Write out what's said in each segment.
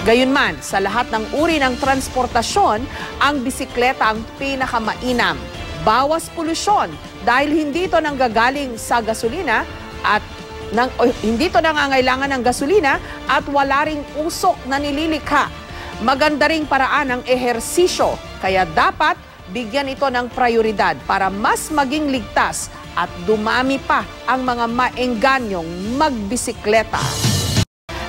Gayunman, sa lahat ng uri ng transportasyon, ang bisikleta ang pinakamainam. Bawas polusyon dahil hindi ito nanggagaling sa gasolina at hindi ito nangangailangan ng gasolina at wala ring usok na nililikha. Maganda ring paraan ng ehersisyo, kaya dapat bigyan ito ng prioridad para mas maging ligtas at dumami pa ang mga maengganyong magbisikleta.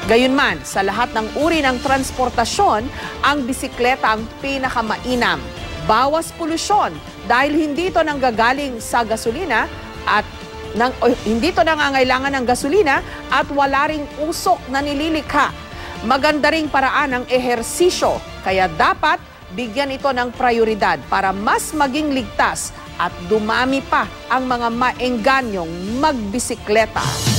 Gayunman, sa lahat ng uri ng transportasyon, ang bisikleta ang pinakamainam. Bawas polusyon dahil hindi ito nanggagaling sa gasolina at hindi ito nangangailangan ng gasolina at wala ring usok na nililikha. Maganda ring paraan ng ehersisyo, kaya dapat bigyan ito ng prioridad para mas maging ligtas at dumami pa ang mga maengganyong magbisikleta.